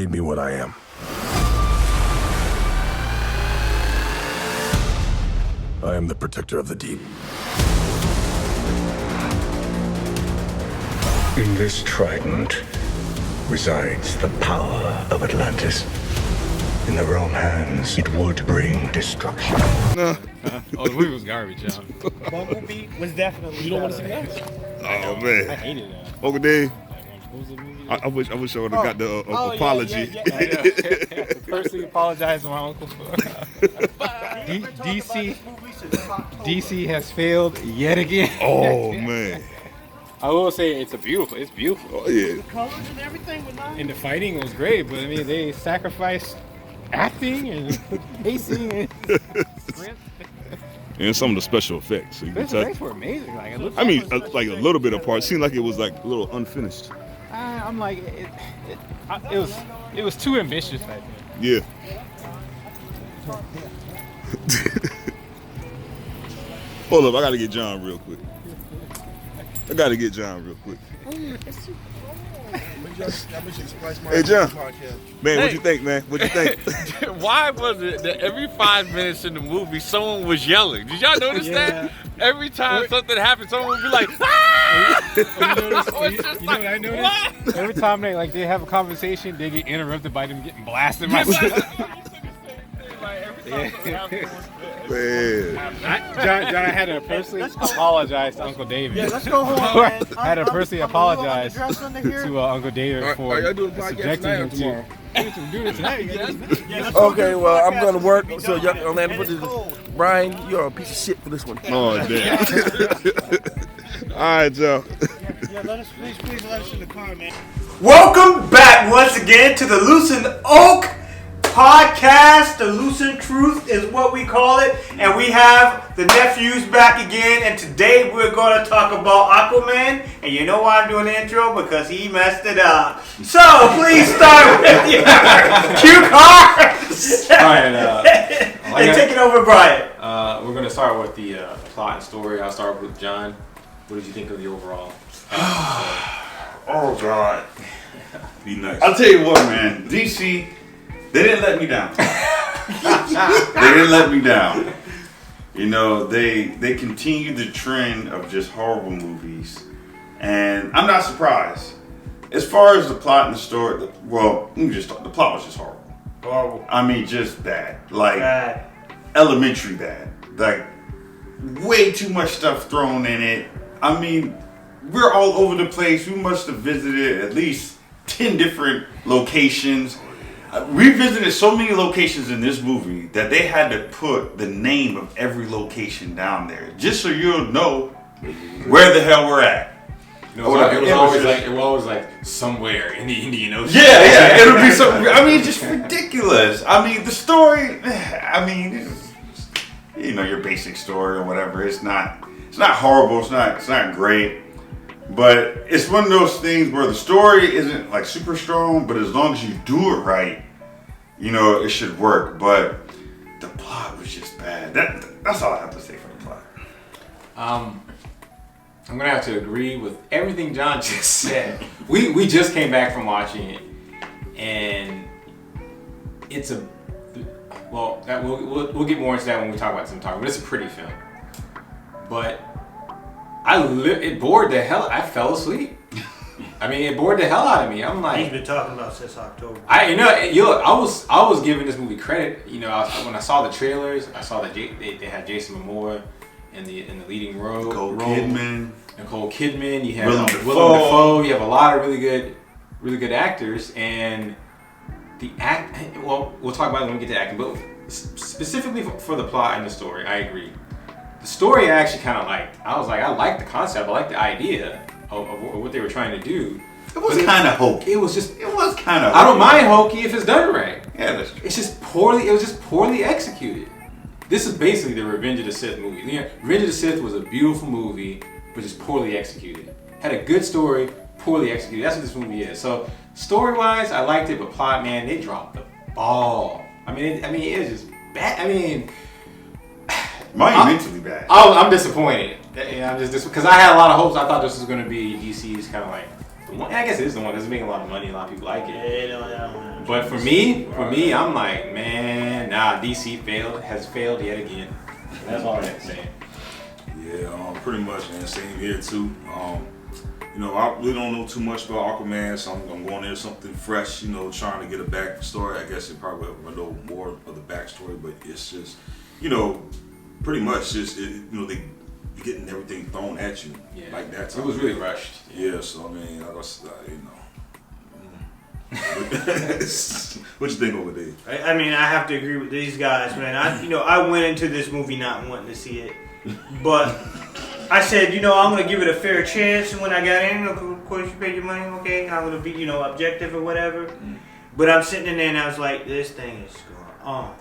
made me what I am. I am the protector of the deep. In this trident resides the power of Atlantis. In the wrong hands, it would bring destruction. Oh, the movie was garbage, y'all. Bumblebee was definitely. You don't want to see that? Oh man, I hated that. Uncle Dave. What was the movie? I wish I would have got the apology. Yeah. Personally apologize to my uncle for DC has failed yet again. Oh man. I will say it's beautiful. Oh yeah. The colors and everything was nice. And the fighting was great, but I mean they sacrificed acting and pacing and script. And some of the special effects. So you can Special tell. effects were amazing. Like it looked. I mean, like a little bit apart. It seemed like it was like a little unfinished. I'm like it was too ambitious. I think. Yeah. Hold up, I gotta get John real quick. Hey John, man, what you think, man? What you think? Why was it that every 5 minutes in the movie someone was yelling? Did y'all notice that? Every time something happened, someone would be like, "Ah!" You know what I noticed? Every time they have a conversation, they get interrupted by them getting blasted. Man. John, I had to personally apologize to Uncle David. Yeah, let's go home, man. I had to personally apologize dress under here. to Uncle David for Are y'all doing a podcast subjecting tonight or him to. tomorrow? Do it tonight. Okay, well, I'm gonna work, so y'all land with this. Brian, you're a piece of shit for this one. Oh damn! All right, Joe. Yeah, let us please let us in the car, man. Welcome back once again to the Lucent Podcast. The Lucent Truth is what we call it, and we have the nephews back again. And today we're going to talk about Aquaman. And you know why I'm doing the intro? Because he messed it up. So please start with your cue cards. All right, Hey, take it over, Brian. we're going to start with the plot and story. I'll start with John. What did you think of the overall? "Oh God, be nice." I'll tell you what, man. DC, they didn't let me down. They didn't let me down. You know, they continued the trend of just horrible movies, and I'm not surprised. As far as the plot and the story, well, let me just talk. The plot was just horrible. Horrible. I mean, just bad. Like elementary bad. Like way too much stuff thrown in it. I mean, we're all over the place. We must have visited at least 10 different locations. We visited so many locations in this movie that they had to put the name of every location down there just so you'll know where the hell we're at. It was always like somewhere in the Indian Ocean. Yeah, it'll be something. I mean, just ridiculous. I mean, the story. I mean, you know, your basic story or whatever. It's not horrible. It's not great. But it's one of those things where the story isn't like super strong, but as long as you do it right, you know, it should work. But the plot was just bad. That's all I have to say for the plot. I'm going to have to agree with everything John just said. We just came back from watching it, and it's we'll get more into that when we talk about some time, but it's a pretty film. But it bored the hell. I fell asleep. I mean, it bored the hell out of me. I'm like, He's been talking about since October. I was giving this movie credit. You know, when I saw the trailers, I saw that they had Jason Momoa in the leading role. Nicole Kidman. You have Willem Dafoe. You have a lot of really good actors, and the act. Well, we'll talk about it when we get to acting, but specifically for the plot and the story, I agree. The story I actually kind of liked. I was like, I liked the concept. I liked the idea of what they were trying to do. It was kind of hokey. It was kind of. I don't mind hokey if it's done right. Yeah, that's true. It was just poorly executed. This is basically the Revenge of the Sith movie. Yeah, Revenge of the Sith was a beautiful movie, but just poorly executed. Had a good story, poorly executed. That's what this movie is. So story-wise, I liked it, but plot, man, they dropped the ball. I mean, it was just bad. I mean, monumentally bad. I'm disappointed. I'm just because I had a lot of hopes. I thought this was going to be DC's kind of like the one. I guess it is the one that's making a lot of money. A lot of people like it. But for me, I'm like, man, nah, DC has failed yet again. That's all I'm saying. Yeah, pretty much, man. Same here too. You know, I really don't know too much about Aquaman, so I'm going into something fresh. You know, trying to get a backstory. I guess it probably will know more of the backstory, but it's just, you know, pretty much just you know they getting everything thrown at you like that. It was really rushed. Yeah, so I mean, I was, you know. What you think over there? I mean, I have to agree with these guys, man. I went into this movie not wanting to see it, but I said, I'm gonna give it a fair chance. And when I got in, of course, you paid your money, okay? I'm gonna be, objective or whatever. But I'm sitting in there and I was like, this thing is going on,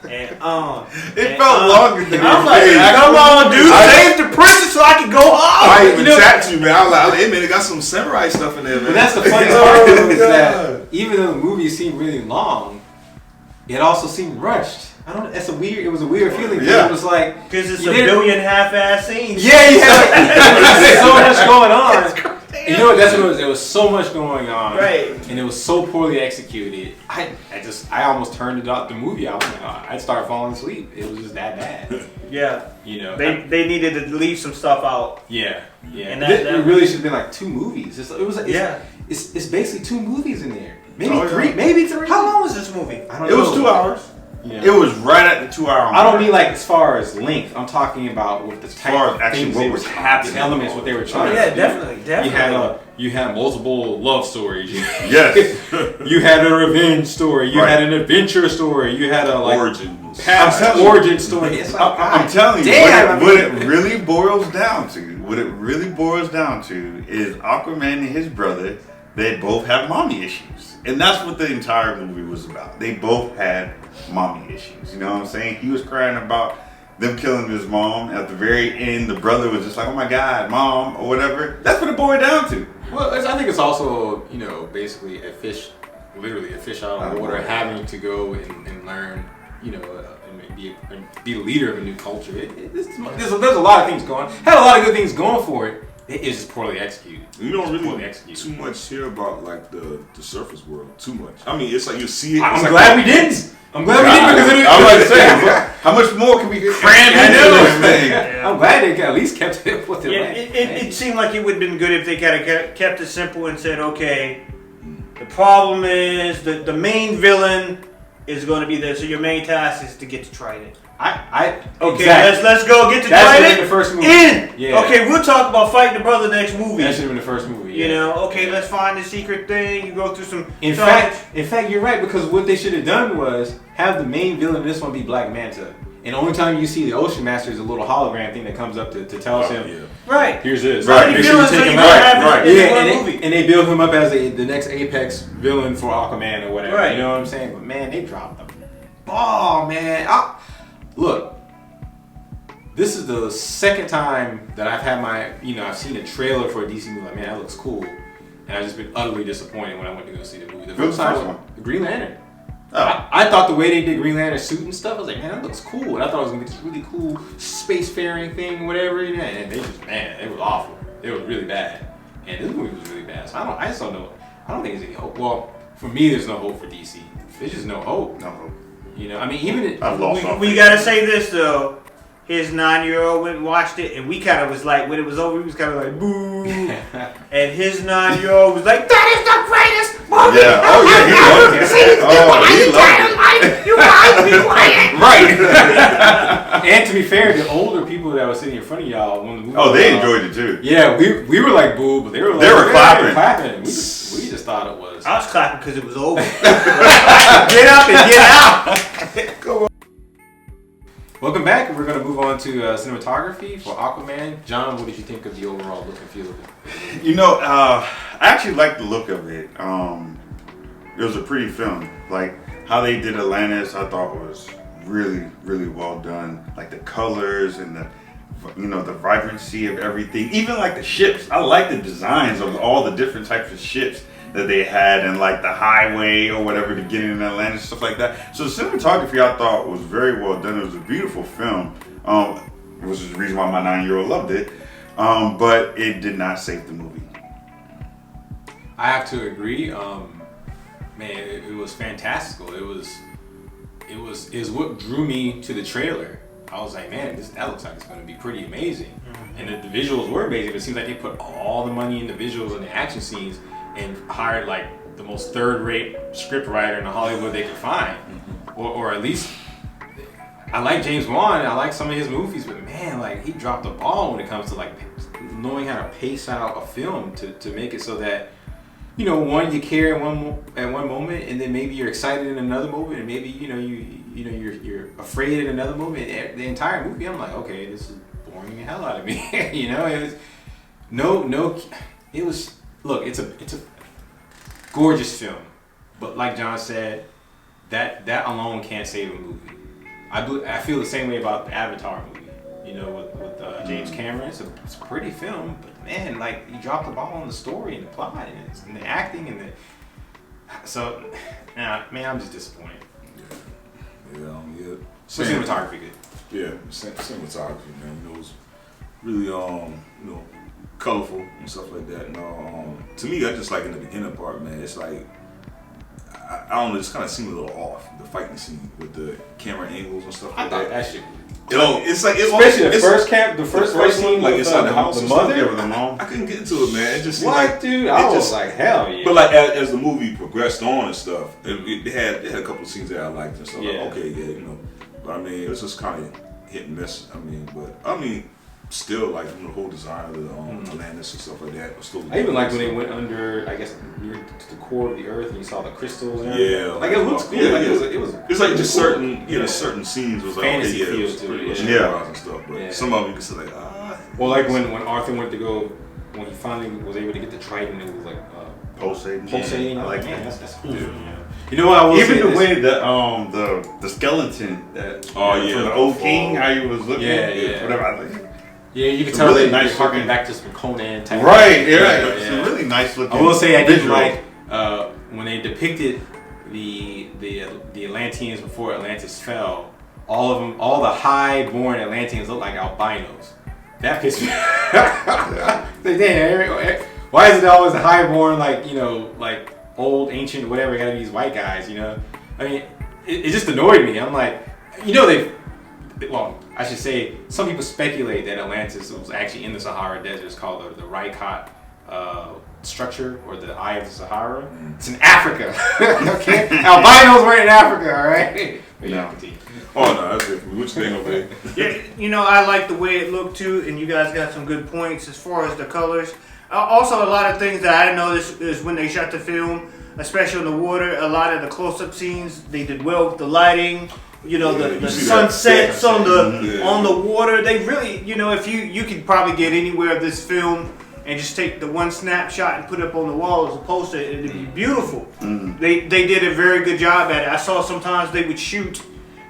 and on. It felt longer than I'm like, come on, dude, save the princess so I can go home. I even tapped you, man. I was like, hey, man, it got some samurai stuff in there, man. But that's the funny part is that even though the movie seemed really long, it also seemed rushed. It was a weird feeling. Yeah. It was like because it's a billion half-ass scenes. Yeah, there's so much going on. You know what? That's what it was. There was so much going on, right? And it was so poorly executed. I almost turned it off the movie. I was like, I'd start falling asleep. It was just that bad. Yeah. They needed to leave some stuff out. Yeah. And it really should have been like 2 movies. It's basically 2 movies in there. Maybe 3. Maybe 3. How long was this movie? I don't know. It was 2 hours. Yeah. It was right at the 2 hour mark. I don't mean like as far as length. I'm talking about with the type of things what was happening, the elements, what they were trying to do. Definitely. You had multiple love stories. Yes. You had a revenge story. You had an adventure story. You had a origin story. It's like, I'm telling you, what it really boils down to is Aquaman and his brother. They both have mommy issues, and that's what the entire movie was about. They both had mommy issues. You know what I'm saying? He was crying about them killing his mom. At the very end, the brother was just like, "Oh my God, mom," or whatever. That's what it boiled down to. Well, I think it's also, basically literally a fish out of water, having to go and learn, and be the leader of a new culture. There's a lot of things had a lot of good things going for it. It is just poorly executed. You don't really too much hear about like the surface world. Too much. I mean, it's like you see it. I'm glad we didn't. because I was about to say, how much more can we cram into this thing? I'm glad they at least kept it with it. It seemed like it would have been good if they kind of kept it simple and said, okay, the problem is the main villain is going to be there, so your main task is to get to Trident. Exactly. Let's go get to Trident. The first movie. Yeah. Okay, we'll talk about fighting the brother next movie. That should have been the first movie. Yeah. Okay, let's find the secret thing. You go through some. In fact, you're right, because what they should have done was have the main villain in this one be Black Manta. And the only time you see the Ocean Master is a little hologram thing that comes up to tell him, right, here's this. Right. Make sure you take him out. And they build him up as the next apex villain for Aquaman or whatever. Right. You know what I'm saying? But man, they dropped the ball, man. Look, this is the second time that I've had I've seen a trailer for a DC movie. Like, man, that looks cool. And I've just been utterly disappointed when I went to go see the movie. The first time was Green Lantern. I thought the way they did Green Lantern's suit and stuff, I was like, man, that looks cool. And I thought it was going to be this really cool spacefaring thing, whatever. And they just, it was awful. It was really bad. And this movie was really bad. So I just don't know. I don't think there's any hope. Well, for me, there's no hope for DC. There's just no hope. No hope. I mean, even we gotta say this though. His 9-year-old went and watched it, and we kind of was like, when it was over, he was kind of like, boo. And his 9-year-old was like, that is the greatest movie. Yeah. Oh yeah, he loved it. You guys be quiet. Right. And to be fair, the older people that were sitting in front of y'all when the movie they enjoyed it too. Yeah, we were like boo, but they were clapping. We just thought it was. I was clapping because it was over. Get up and get out. Come on. Welcome back. We're going to move on to cinematography for Aquaman. John, what did you think of the overall look and feel of it? I actually liked the look of it. It was a pretty film. Like how they did Atlantis, I thought was really, really well done. Like the colors and the vibrancy of everything. Even like the ships. I like the designs of all the different types of ships that they had, and like the highway or whatever to get in Atlantis, stuff like that. So the cinematography I thought was very well done. It was a beautiful film, which is the reason why my 9-year-old loved it. But it did not save the movie. I have to agree. man, it was fantastical. It was what drew me to the trailer. I was like, man, that looks like it's going to be pretty amazing. And the visuals were amazing. But it seems like they put all the money in the visuals and the action scenes and hired like the most third-rate script writer in Hollywood they could find, or at least. I like James Wan. I like some of his movies, but man, like he dropped the ball when it comes to like knowing how to pace out a film to make it so that, you know, one, you care at one moment, and then maybe you're excited in another moment, and maybe you're afraid in another moment. The entire movie, I'm like, okay, this is boring the hell out of me. You know, it was look, it's a gorgeous film, but like John said, that alone can't save a movie. I feel the same way about the Avatar movie. You know, with James Cameron, it's a pretty film, but man, like you dropped the ball on the story and the plot and the acting and man, I'm just disappointed. Yeah. Cinematography good. Yeah, cinematography, man. You know, it was really colorful and stuff like that. And to me, I just like in the beginning part, man. It's like I don't know, it just kind of seemed a little off, the fighting scene with the camera angles and stuff like that. That shit. You know, it's like especially the first scene, like inside the house, the mother with the mom. I couldn't get into it, man. It just seemed what, like, dude? I was like, hell yeah. But like as the movie progressed on and stuff, it had a couple of scenes that I liked and stuff. Yeah. Like, okay, yeah, you know. But I mean, it was just kind of hit and miss. I mean, still like the whole design of the Atlantis and stuff like that was still. I even liked when they went under, I guess, near to the core of the earth, and you saw the crystals. And yeah, like it looks cool. Yeah, like yeah. it was. It's like just cool. certain scenes was like fantasy okay, yeah, feel it was to pretty it. much Yeah. and stuff. But some of them you could say like Well, like when Arthur went to go, when he finally was able to get the Triton, it was like pulsating. Pulsating. I like man, that. that's cool. Yeah. You know what I will Even say the this. way the skeleton that from the old king, how he was looking, whatever. I like. Yeah, you can It's tell really that nice you're harking looking. back to some Conan type. Right, yeah. It's a really nice looking. I will say I did visual. like when they depicted the Atlanteans before Atlantis fell. All the high-born Atlanteans look like albinos. That pissed me. Like, damn, why is it always the high-born, like old, ancient, whatever, gotta be these white guys, you know? I mean, it just annoyed me. I'm like, I should say, some people speculate that Atlantis was actually in the Sahara Desert. It's called the Rykot structure, or the Eye of the Sahara. It's in Africa. Okay? Albinos were in Africa, all right? But yeah, continue. Oh no, that's it. What you think over there? Yeah, you know, I like the way it looked too, and you guys got some good points as far as the colors. Also, a lot of things that I didn't notice is when they shot the film, especially in the water, a lot of the close-up scenes, they did well with the lighting. You know, the sunsets on the water. They really, you know, if you could probably get anywhere of this film and just take the one snapshot and put it up on the wall as a poster, it'd be beautiful. They did a very good job at it. I saw sometimes they would shoot,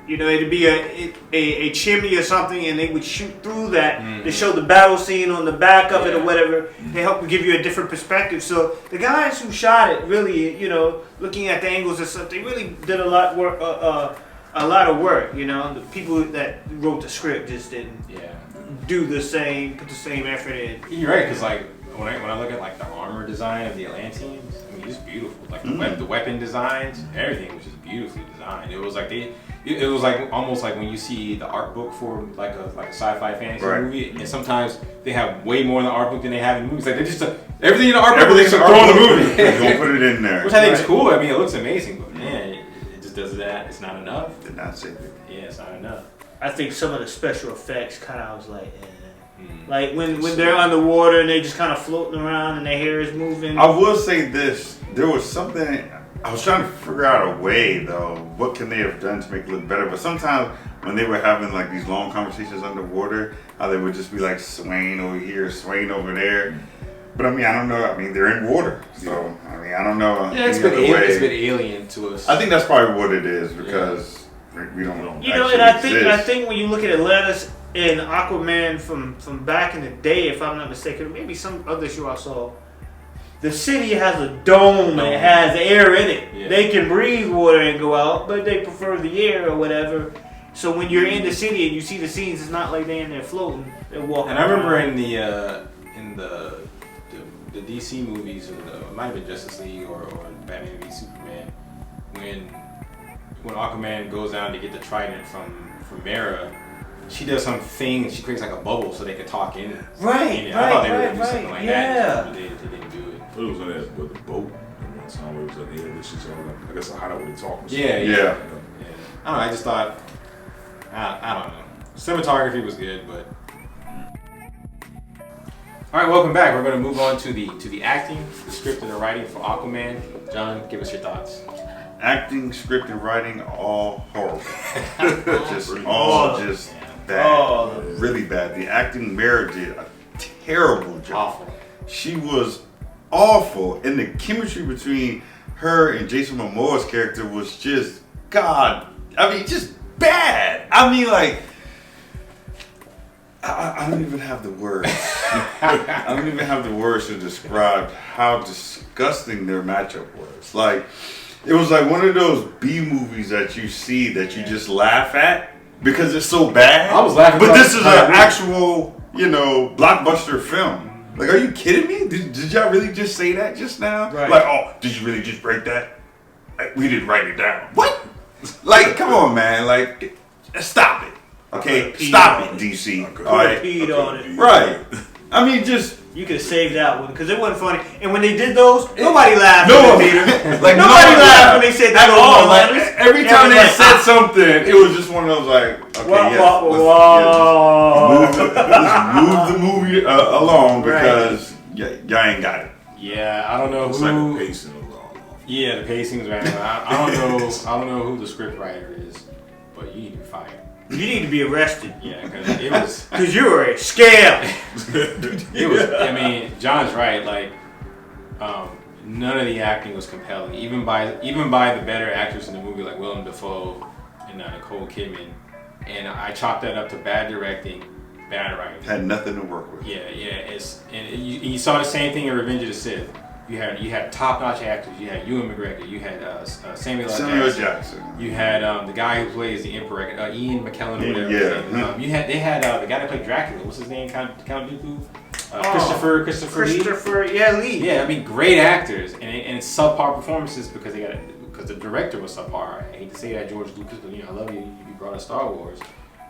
you know, it'd be a chimney or something, and they would shoot through that to show the battle scene on the back of it or whatever. They help give you a different perspective. So the guys who shot it really, you know, looking at the angles and stuff, they really did a lot of work, you know. The people that wrote the script just didn't put the same effort in. You're right, because like when I look at like the armor design of the Atlanteans, I mean, it's beautiful. Like the weapon designs, everything was just beautifully designed. It was like it was like almost like when you see the art book for like a sci-fi fantasy movie, and sometimes they have way more in the art book than they have in movies. Like they just everything in the art book, they just throw in the movie. Don't put it in there. Which I think is cool. I mean, it looks amazing, but man, it just does that. It's not enough. Did not say that. Yeah, it's not enough. I think some of the special effects kind of was like, like when they're underwater and they just kind of floating around and their hair is moving. I will say this: there was something I was trying to figure out a way though. What can they have done to make it look better? But sometimes when they were having like these long conversations underwater, how they would just be like swaying over here, swaying over there. But I mean, I don't know. I mean, they're in water, so I mean, I don't know. Yeah, it's been alien to us. I think that's probably what it is because we don't know. You know, and I think when you look at Atlantis and Aquaman from back in the day, if I'm not mistaken, maybe some other show I saw, the city has a dome and it has air in it. Yeah. They can breathe water and go out, but they prefer the air or whatever. So when you're in the city and you see the scenes, it's not like they're in there floating. They're walking. And I remember around. in the the DC movies, or it might have been Justice League or Batman v Superman, when Aquaman goes down to get the trident from Mera, she does something. She creates like a bubble so they could talk in it. Right. I thought they were gonna do something like that. They didn't do it. It was on that with the boat. One time where it was at the end, she's all like, I guess how that would talk. Yeah. I don't know. I just thought, I don't know. Cinematography was good, but. All right, welcome back. We're going to move on to the acting, the script, and the writing for Aquaman. John, give us your thoughts. Acting, script, and writing, all horrible. just bad. Really bad. The acting, Mera did a terrible job. Awful. She was awful. And the chemistry between her and Jason Momoa's character was just, just bad. I mean, like, I don't even have the words. I don't even have the words to describe how disgusting their matchup was. Like, it was like one of those B movies that you see that you just laugh at because it's so bad. I was laughing. But this is an actual, blockbuster film. Like, are you kidding me? Did y'all really just say that just now? Right. Like, oh, did you really just break that? Like, we didn't write it down. What? Like, come on, man. Like, stop it. Okay, stop it, DC. All right, peed on it. Right. I mean, just You could have saved that one because it wasn't funny. And when they did those, nobody laughed. No, in the theater. like nobody laughed when they said that. Like, every time they said something, it was just one of those like, okay, let's move the movie along because y'all ain't got it. Yeah, I don't know It's who. like the pacing was all off. Yeah, the pacing was bad. I don't know who the script writer is, but you need to be fired. You need to be arrested. Yeah, because it was. Because you were a scam. It was. I mean, John's right. Like, none of the acting was compelling. Even by the better actors in the movie, like Willem Dafoe and Nicole Kidman. And I chalked that up to bad directing, bad writing. Had nothing to work with. Yeah. You saw the same thing in Revenge of the Sith. You had top-notch actors. You had Ewan McGregor. You had Samuel L. Jackson. You had the guy who plays the Emperor, Ian McKellen or whatever. Yeah. They had the guy that played Dracula. What's his name? Count Dooku. Christopher Lee. Yeah, I mean, great actors and subpar performances because the director was subpar. I hate to say that, George Lucas, but I love you. You brought us Star Wars.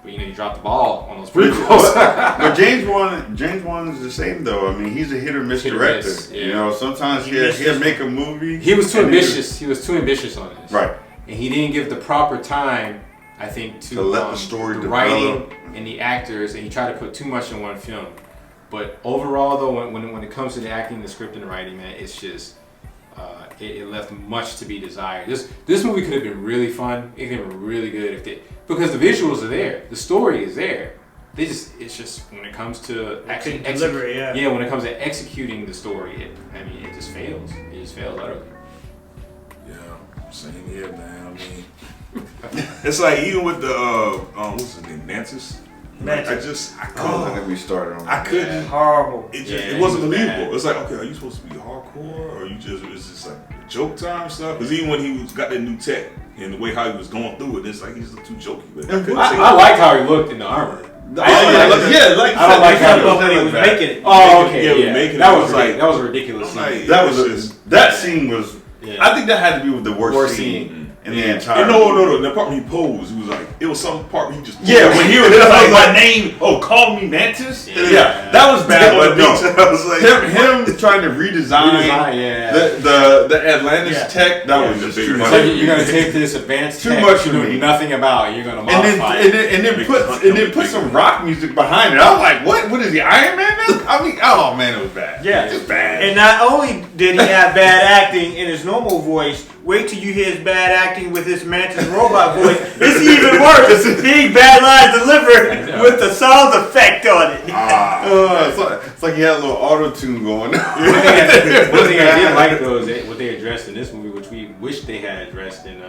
But you dropped the ball on those prequels. But James Wan is the same though. I mean, he's a hit or miss director. Yeah. Sometimes he'll make a movie. He was too ambitious. He was too ambitious on this. Right. And he didn't give the proper time, I think, to let the story develop. Writing and the actors, and he tried to put too much in one film. But overall, though, when it comes to the acting, the script, and the writing, man, it's just it left much to be desired. This movie could have been really fun. It could have been really good because the visuals are there, the story is there. It's just when it comes to actually delivery, when it comes to executing the story, it just fails. It just fails utterly. Yeah, same here, man. I mean, it's like even with the what's his name, Mantis. Like, I couldn't. We started on. I couldn't. Horrible. It wasn't believable. It's like, okay, are you supposed to be hardcore, or are you just is this like joke time stuff? Because even when he got that new tech and the way how he was going through it, it's like he's too jokey. But I liked how he looked in the armor. I don't like how he was making it. Oh, okay, yeah. That was a ridiculous scene. That scene was. Yeah. I think that had to be with the worst scene. In the entire no. The part when he posed, it was some part where he just when he was like my name. Oh, call me Mantis. Yeah, that was bad. But no, him trying to redesign the Atlantis tech. That was just too much. So you're gonna take this advanced tech you know nothing about. You're gonna modify and then put some rock music behind it. I was like, what is he, Iron Man? I mean, oh man, it was bad. Yeah, it's bad. And not only did he have bad acting in his normal voice, wait till you hear his bad acting with his Mantis robot voice. It's even worse. Big bad lines delivered with the sound effect on it. It's like he had a little auto tune going. One thing I did like though is what they addressed in this movie, which we wish they had addressed in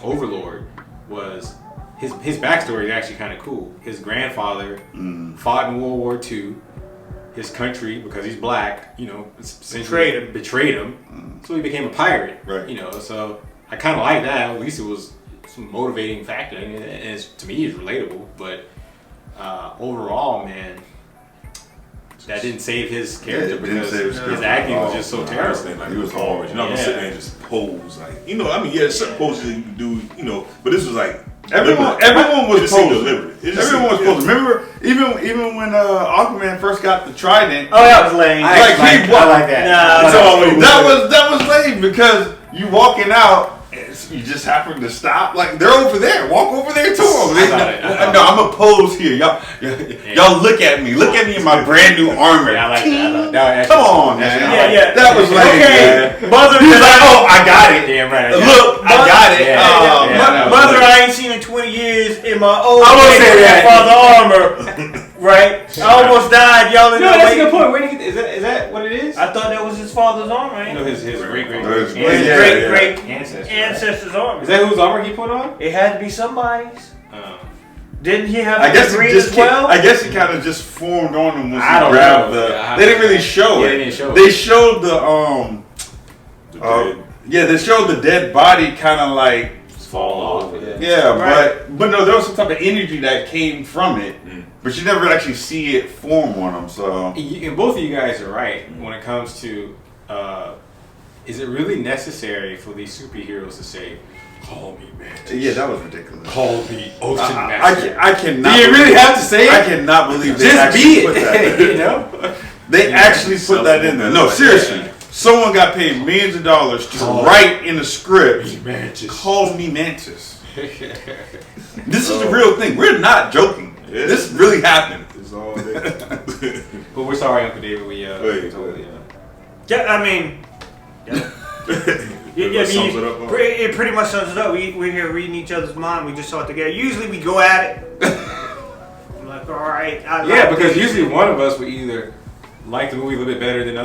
Overlord, was his backstory is actually kind of cool. His grandfather fought in World War II. His country, because he's black, betrayed him. So he became a pirate. Right. So I kind of like that. At least it was some motivating factor, and to me, it's relatable. But overall, man, that didn't save his character because his character. acting was just so terrible. Like, he was hard. You're not gonna sit there and just pose like, certain poses you can do, but this was like everyone was posing. Everyone was posing. Remember, even when Aquaman first got the trident. Oh, that was lame. I like that. That was lame because you walking out. You just happen to stop. Like, they're over there. Walk over there to them. No, I'm a pose here. Y'all look at me. Look at me in my brand new armor. Yeah, I like that. Come on, man. Yeah. That was lame, man. He's like, oh, I got it. Damn right. Look, I got it. Mother, I ain't seen in 20 years in my old father armor. Right? I almost died, y'all. No, that's a good point. Where did he get, is that what it is? I thought that was his father's armor. His great ancestor's armor. Is that whose armor he put on? It had to be somebody's. Didn't he have I guess green as well? I guess he kind of just formed on him once I he don't grabbed know. the. They didn't really show it. They didn't show it. They showed they showed the dead body kind of like fall off. Yeah, right. but no, there was some type of energy that came from it, but you never actually see it form on them. So, And both of you guys are right when it comes to, is it really necessary for these superheroes to say, "Call me Mantis"? Yeah, that was ridiculous. Call me Ocean Master. I cannot. Do you really have to say it? I cannot believe they Just actually be put that it. there. They actually put that in there. No, seriously. Someone got paid millions of dollars to write in a script, "Call me Mantis." This is the real thing. We're not joking. Yeah. This really happened. It's all there. But we're sorry, Uncle David. We totally. Yeah, I mean. It pretty much sums it up. We're here reading each other's mind. We just saw it together. Usually we go at it. I'm like, all right. Because usually one of us would either like the movie a little bit better than the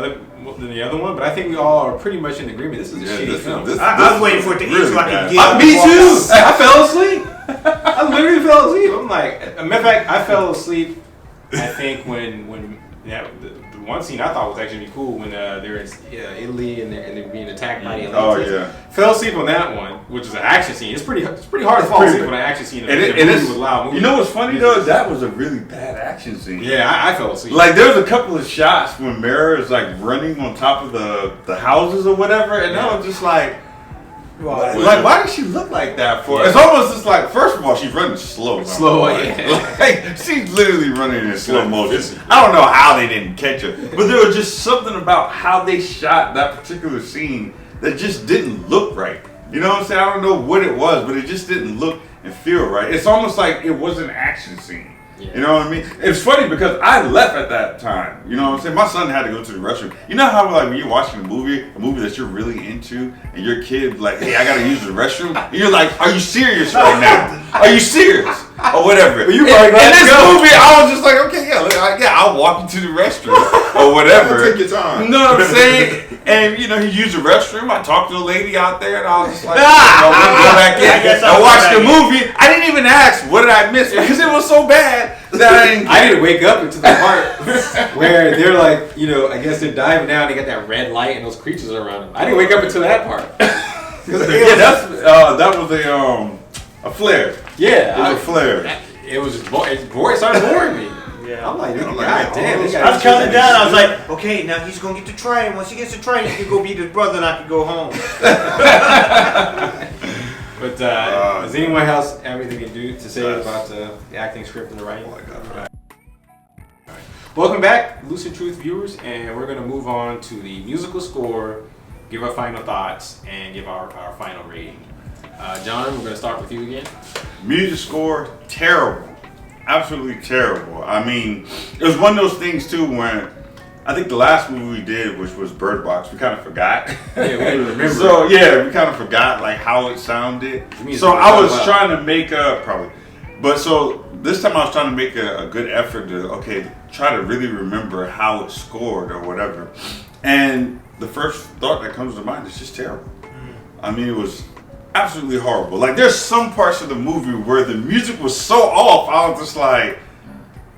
other one, but I think we all are pretty much in agreement. This is a shitty film. I was waiting for it to end so I could get me too. I fell asleep. I literally fell asleep. I'm like, as a matter of fact, I fell asleep. I think when the one scene I thought was actually cool when they're in Italy and they're being attacked by aliens. Oh yeah. Fell asleep on that one, which is an action scene. It's pretty hard to fall asleep on an action scene. And it's loud. You know what's funny though? That was a really bad action scene. Yeah, I fell asleep. Like there was a couple of shots when Mara is like running on top of the houses or whatever, and I was just like. Like, why does she look like that for? Yeah. It's almost just like, first of all, she's running slow. Like, she's literally running in slow motion. I don't know how they didn't catch her, but there was just something about how they shot that particular scene that just didn't look right. You know what I'm saying? I don't know what it was, but it just didn't look and feel right. It's almost like it was an action scene. Yeah. You know what I mean? It's funny because I left at that time. You know what I'm saying? My son had to go to the restroom. You know how like when you're watching a movie that you're really into, and your kid like, hey, I gotta use the restroom. And you're like, are you serious right now? Are you serious? Or whatever. Well, in this movie, I was just like, okay, I'll walk you to the restroom or whatever. Take your time. You know what I'm saying? And he used the restroom. I talked to the lady out there, and I was just like, go back in. I watched the movie. I didn't even ask what did I miss because it was so bad that I didn't wake up into the part where they're like, I guess they're diving down. They got that red light and those creatures around them. I didn't wake up until that part. That was a flare. Yeah, it was a flare. It started boring me. Yeah, I'm like, God damn. I was counting down. I was like, okay, now he's gonna get to trying. Once he gets to trying, he can go beat his brother, and I can go home. But does anyone else have anything to say about the acting, script, and the writing? All right. Welcome back, Lucent Truth viewers, and we're gonna move on to the musical score, give our final thoughts, and give our final rating. John, we're gonna start with you again. Music score, terrible. Absolutely terrible. I mean, it was one of those things too when I think the last movie we did, which was Bird Box, we kind of forgot. Yeah, we didn't remember. So yeah, we kind of forgot like how it sounded. So I was trying to make so this time I was trying to make a good effort to try to really remember how it scored or whatever. And the first thought that comes to mind is just terrible. I mean, it was absolutely horrible. Like there's some parts of the movie where the music was so off. I was just like,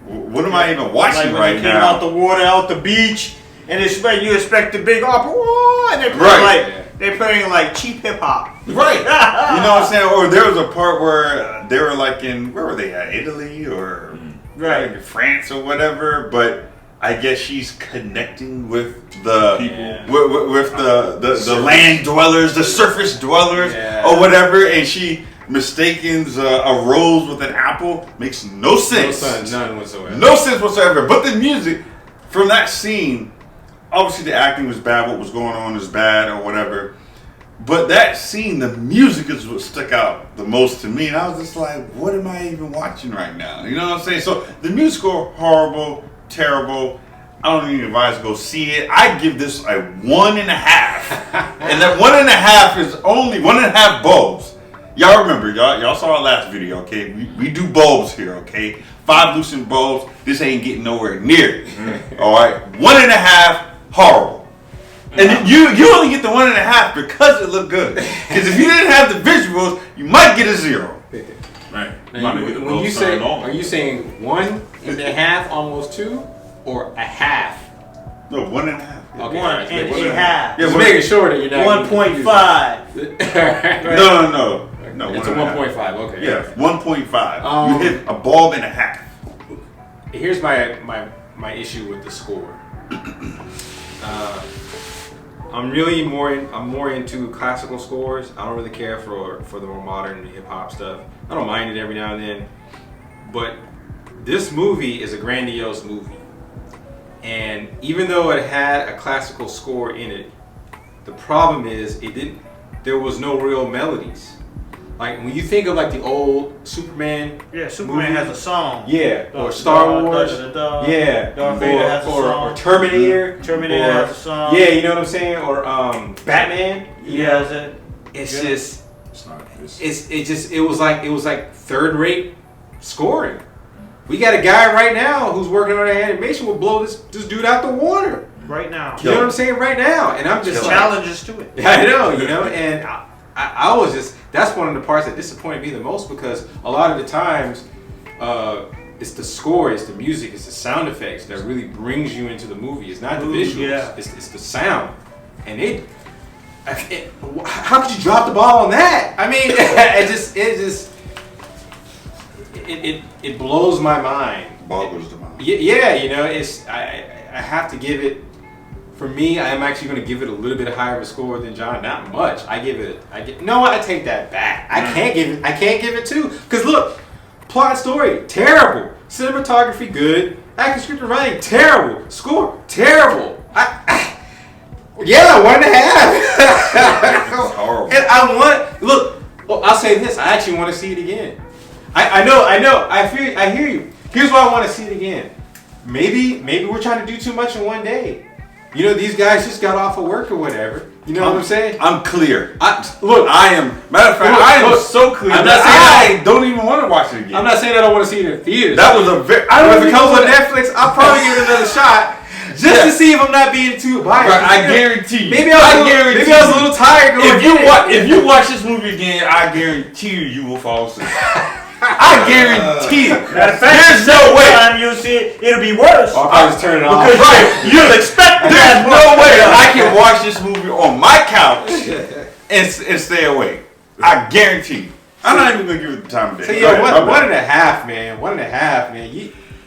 what am I even watching right now? Like when they came out the water, out the beach, and you expect the big opera, and they're playing like cheap hip hop. Right. You know what I'm saying? Or there was a part where they were like where were they at? Italy or France or whatever. But I guess she's connecting with the people, with the land dwellers, the surface dwellers, or whatever, and she mistakens a rose with an apple. Makes no sense. None whatsoever. No sense whatsoever. But the music from that scene, obviously the acting was bad. What was going on is bad, or whatever. But that scene, the music is what stuck out the most to me, and I was just like, "What am I even watching right now?" You know what I'm saying? So the musical, horrible, terrible. I don't even advise to go see it. I give this a 1.5, and that 1.5 is only 1.5 bulbs. Y'all remember, y'all saw our last video, okay? We do bulbs here, okay? 5 Lucent bulbs. This ain't getting nowhere near it. All right, 1.5 horrible. And you only get the 1.5 because it looked good. Because if you didn't have the visuals, you might get a 0. Right. When you say, are you saying 1.5, almost 2, or a half? No, 1.5. Okay, 1.5. Yeah, just making sure that you're not 1.5. No. It's a 1.5. Okay. Yeah, 1.5. You hit a bulb and a half. Here's my issue with the score. I'm more into classical scores. I don't really care for the more modern hip hop stuff. I don't mind it every now and then, but this movie is a grandiose movie, and even though it had a classical score in it, the problem is there was no real melodies. Like when you think of like the old Superman, Superman movie, has a song. or Star Wars, Darth Vader has a song. or Terminator. Terminator has a song. Yeah, you know what I'm saying? Or Batman. Has it. It's just, it was like third rate scoring. We got a guy right now who's working on an animation will blow this dude out the water right now. You know what I'm saying? Right now, and I'm just challenges to it. I know, and I was just, that's one of the parts that disappointed me the most, because a lot of the times it's the score, it's the music, it's the sound effects that really brings you into the movie. It's not the visuals, it's the sound. And how could you drop the ball on that? I mean, it blows my mind. Boggles the mind. Yeah, I have to give it. For me, I am actually going to give it a little bit higher of a score than John. Not much. I take that back. I can't give it 2. Because look, plot story terrible, cinematography good, acting, script, and writing terrible, score terrible. 1.5. It's horrible. And I'll say this. I actually want to see it again. I know. I hear you. Here's why I want to see it again. Maybe we're trying to do too much in one day. These guys just got off of work or whatever. You know what I'm saying? I'm clear. I am so clear. I'm not saying I don't even want to watch it again. I'm not saying I don't want to see it in theaters. That was a very. If it comes on Netflix, I'll probably give it another shot. Just to see if I'm not being too biased. Right, I guarantee you. Maybe I was a little tired. If you watch this movie again, I guarantee you will fall asleep. I guarantee it. There's no way. Time you'll see it, it'll be worse. I'll just turn it off. Because you'll expect There's no way I can watch this movie on my couch and stay awake. I guarantee you. I'm not even gonna give it the time of day. So 1.5, man. 1.5, man.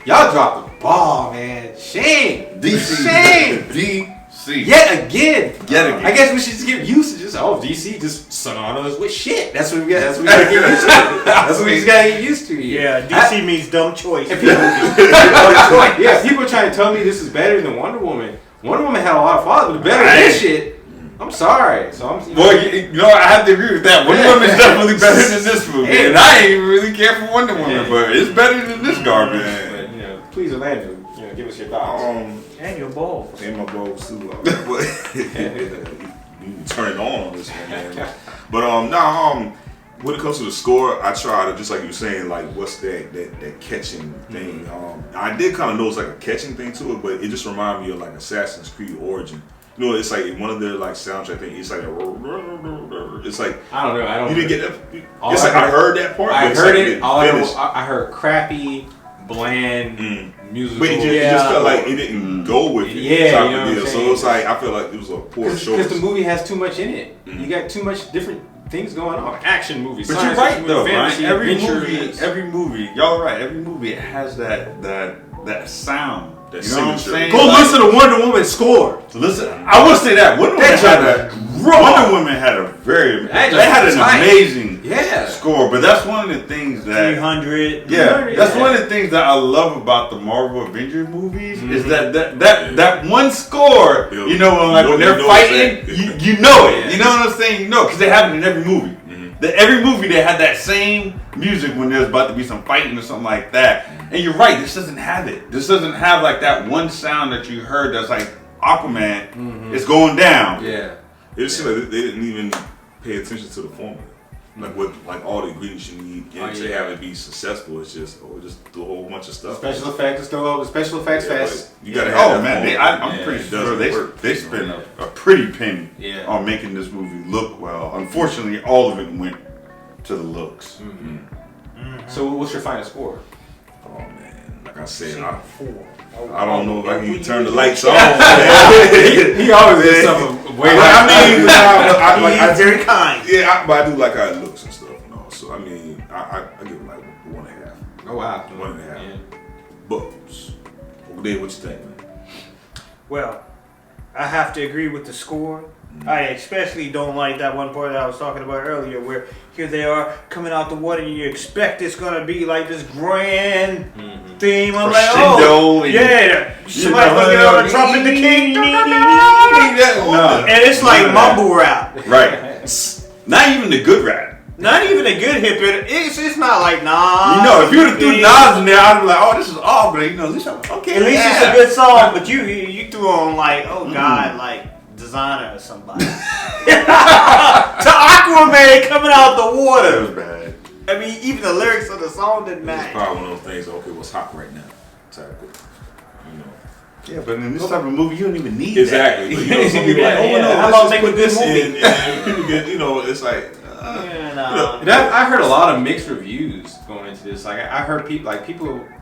Y'all dropped the ball, man. Shame. Shame. DC. Yet again. I guess we should just get used to DC just synonymous with shit. That's what we got. That's what we gotta get used to. That's what we just gotta get used to. Yeah, DC means dumb choice. People are trying to tell me this is better than Wonder Woman. Wonder Woman had a lot of flaws, but better than this shit. I'm sorry. I have to agree with that. Wonder Woman is definitely better than this movie, and I ain't really care for Wonder Woman, but it's better than this garbage. But please, Orlando, give us your thoughts. And your balls. And my balls too. You turn it on this one, man. But when it comes to the score, I try to, just like you were saying, like what's that catching thing. I did kind of notice like a catching thing to it, but it just reminded me of like Assassin's Creed Origin. It's like one of their like soundtrack thing. It's like it's like I don't know. You didn't get that. It's like I heard that part. I heard it. I heard crappy, bland musical. But it just felt like it didn't go with it. Yeah, you know what I'm saying? So it's like I feel like it was a poor choice. Because the movie has too much in it. You got too much different things going on. Action movies. But you're right though, right? Every movie, y'all are right. Every movie has that sound That You know what I'm signature. saying? Go listen to Wonder Woman score. Listen, I will say that Wonder Woman had a very, That they had an tight. amazing Yeah. score, but that's one of the things that 300. Yeah, that's yeah. one of the things that I love about the Marvel Avengers movies is that one score. You know, when they're fighting, you know it. You know what I'm saying? You know, because they have it in every movie. Every movie they had that same music when there's about to be some fighting or something like that. And you're right, this doesn't have it. This doesn't have like that one sound that you heard that's like Aquaman. It's going down. Yeah. It seemed like they didn't even pay attention to the formula. Like all the ingredients you need to have it be successful. It's just do a whole bunch of stuff. Special effects is still over. Special effects fest. You gotta have I'm pretty sure they spent a pretty penny on making this movie look well. Unfortunately, all of it went to the looks. So what's your final score? Oh man, like I said, I don't know if I can turn the lights on. He always did something way. He's very kind. Yeah, but I do like how it looks and stuff. So I mean, I give it like 1.5. Oh wow, 1.5. Yeah. Books. Dave, what you think, man? Well, I have to agree with the score. I especially don't like that one part that I was talking about earlier where here they are coming out the water and you expect it's going to be like this grand theme. I'm like, oh, yeah. Somebody's going to get on the trumpet, the king. And it's like mumble rap. Right. Not even the good rap. Not even a good hip hop. It's not like Nas. You know, if you would have threw Nas in there, I'd be like, oh, this is all, but you know, at least it's a good song, but you threw on like, oh God, like Designer or somebody. To Aquaman coming out the water. That was bad. I mean, even the lyrics of the song didn't It's match. probably one of those things. Okay, what's hot right now? Type of, Yeah, but in this type of movie, you don't even need exactly. that. But, you know, some people like, oh no, how about make a good movie? And people get, it's like. I heard a lot of mixed reviews going into this. Like I heard people.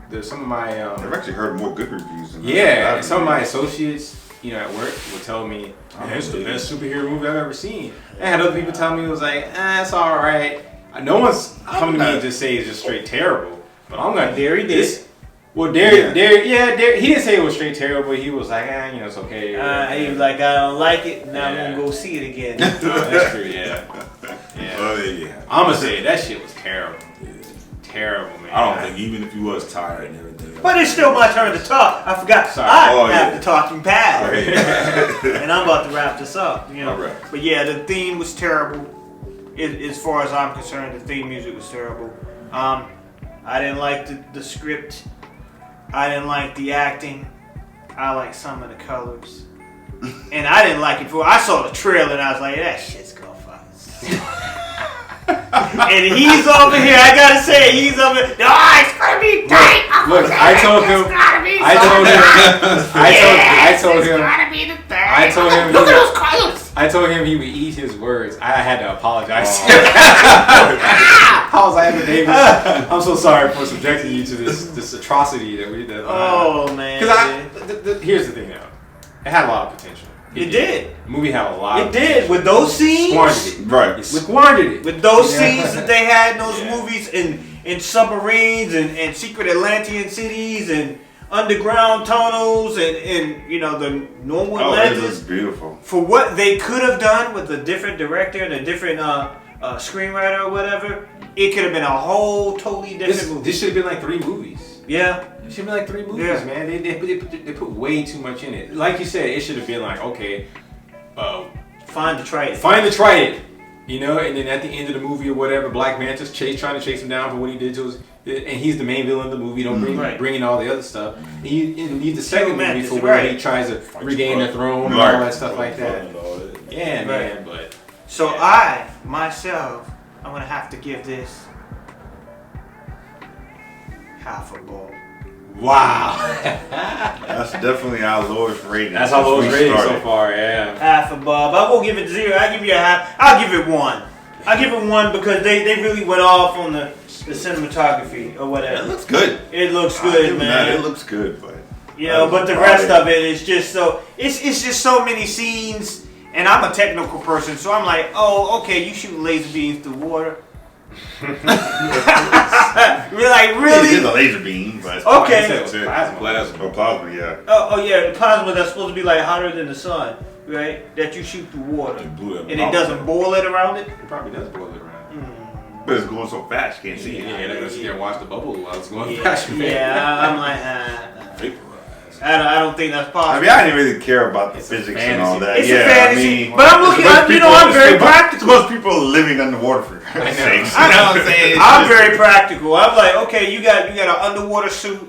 There's some of my. I've actually heard more good reviews than yeah, some of my associates, at work would tell me, it's the best superhero movie I've ever seen. I had other people tell me it was like, it's all right. No one's coming to me and just say it's just straight terrible. But I'm gonna dare he did. Well, Derek, he didn't say it was straight terrible. He was like, it's okay. He was like, I don't like it. Now I'm gonna go see it again. That's true. Yeah. I'm gonna say that shit was terrible. Terrible, man. I don't think even if you was tired and everything. But it's still my turn to talk. I forgot. Sorry. I have the talking pad, Right. and I'm about to wrap this up. All right. But yeah, the theme was terrible. As far as I'm concerned, the theme music was terrible. I didn't like the script. I didn't like the acting. I liked some of the colors. And I didn't like it before. I saw the trailer and I was like, that shit's gonna fucking suck. And he's over here, I gotta say, he's over here. No, it's gonna be tight. Look, I told him. Look at those colors. I told him he would eat his words. I had to apologize. I was like, David, I'm so sorry for subjecting you to this atrocity that we did. Oh man. Because here's the thing, though. It had a lot of potential. It did. The movie had a lot. It did with those scenes. Squandered it. Right. You squandered it With those scenes that they had in those movies in submarines and secret Atlantean cities and underground tunnels and the normal Atlantis. It was beautiful. For what they could have done with a different director and a different screenwriter or whatever, it could have been a whole totally different movie. This should have been like 3 movies. Yeah. It should be like 3 movies, man. They put way too much in it. Like you said, it should have been like, okay, Find the Trident. Find the Trident. And then at the end of the movie or whatever, Black Manta's trying to chase him down for what he did to us, and he's the main villain of the movie. Don't bring in all the other stuff. And you need the second movie for where he tries to regain the throne and all that stuff like that. Yeah, man. But so I'm gonna have to give this half a ball. wow, That's definitely our lowest rating. that's our lowest rating so far. Yeah. Half a ball. I won't give it 0. I'll give you a half. I'll give it 1. I'll give it 1 because they really went off on the cinematography or whatever. It looks good. It looks good, man. It looks good, but but the rest of it is just so it's just so many scenes. And I'm a technical person, so I'm like, oh, okay, you shoot laser beams through water. Really? You're like, It's really? a laser beam, but Okay. plasma, yeah. Oh yeah, the plasma that's supposed to be like hotter than the sun, right? That you shoot through water, and it doesn't boil it around it. It probably does boil it around. But it's going so fast, you can't see it. Yeah, they're gonna sit there and watch the bubble while it's going Yeah, fast. yeah, I'm like, I don't think that's possible. I mean, I didn't really care about the physics and all that. It's yeah, a fantasy, I mean, but I'm looking at, I'm very practical. Most people living underwater for God's sakes. I know what I'm saying. I'm very practical. I'm like, okay, you got an underwater suit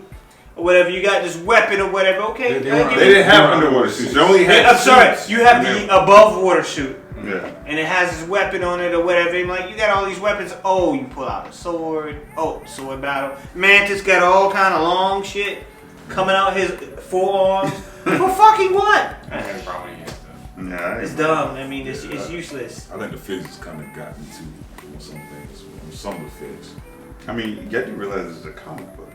or whatever. You got this weapon or whatever. Okay, they didn't have underwater suits. They only had. I'm sorry, you have the above water suit. Yeah. And it has this weapon on it or whatever. I'm like, you got all these weapons. Oh, you pull out a sword. Oh, sword battle. Mantis got all kind of long shit coming out his forearms. For fucking what? I had a problem against that. Yeah, It's dumb. I mean, it's useless. I think the physics kind of got me too on some things, on some of the physics. I mean, you got to realize it's a comic book.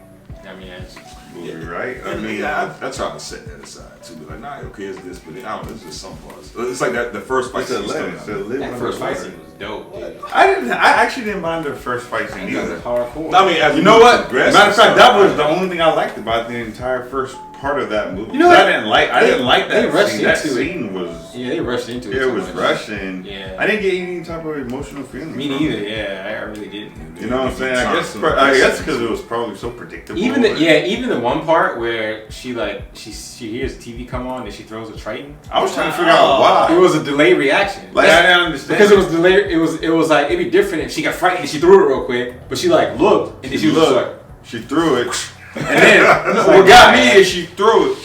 I mean, it's movie, right? I mean, I try to set that aside too. Be like, nah, okay, it's this, but I don't know, it's just some parts. It's like that the first fight scene. That first fight scene was dope, dude. I actually didn't mind the first fight scene either. Hardcore. I mean, you know what? Matter of fact, that was the only thing I liked about the entire first part of that movie. You know what? I didn't like They that rushed scene. That into it. scene was. Yeah, they rushed into it. It too was much. rushing. Yeah. I didn't get any type of emotional feeling. Me neither. Yeah, I really didn't. You know what I'm saying? I guess because it was probably so predictable. Even the one part where she hears the TV come on and she throws a Triton. I was trying to figure out why. It was a delayed reaction. Like I didn't understand because it was delayed. It was like it'd be different if she got frightened and she threw it real quick, but she like looked and then she was just like she threw it. And then what got me is she throws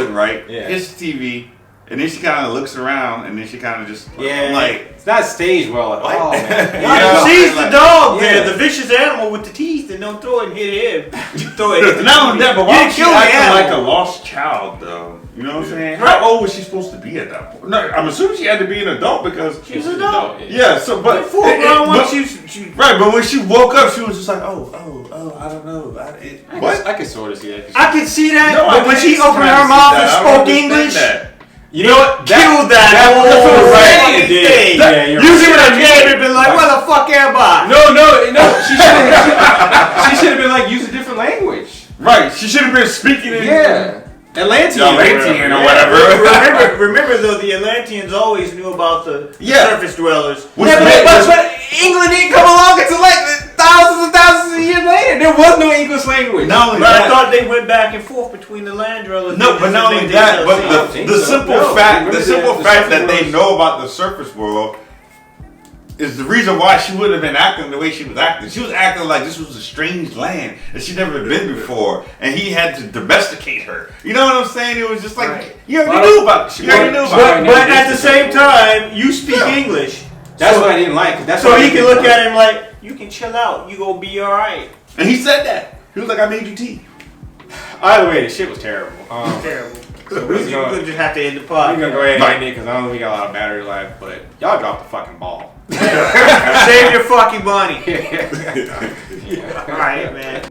it right. Yeah. Hits the TV, and then she kind of looks around, and then she kind of just it's not staged well at all, man. Yeah, she's the dog there, the vicious animal with the teeth, and don't throw it and hit him. Throw it. Not only that, but why You was she kill the acting animal. like a lost child, though? You know what I'm saying? How old was she supposed to be at that point? No, I'm assuming she had to be an adult because She was an adult. Yeah, so but Full grown when she right, but when she woke up, she was just like, oh, I don't know. I can sort of see that. I can see that, No, but when she opened her mouth and spoke English, You know what? killed that whole right. thing. Yeah, you're Usually when right. I came and been like, where the fuck am I? No. She should have been like use a different language. Right, she should have been speaking in Atlantean or whatever. Remember though, the Atlanteans always knew about the surface dwellers. But England didn't come along until like thousands of years later. There was no English language. Not only But I that, thought they went back and forth between the land dwellers. no, but not only that, but the simple fact that they know about the surface world is the reason why she wouldn't have been acting the way she was acting. She was acting like this was a strange land that she'd never been before, and he had to domesticate her. You know what I'm saying? It was just like you already knew about it. But at the same time, you speak English. That's what I didn't like. So he can look at him like, you can chill out. You gonna be all right. And he said that. He was like, I made you tea. Either way, the shit was terrible. Terrible. So we're gonna just have to end the pod. We're gonna go ahead and end it because I don't know we got a lot of battery life, but y'all dropped the fucking ball. Save your fucking money. All right, man.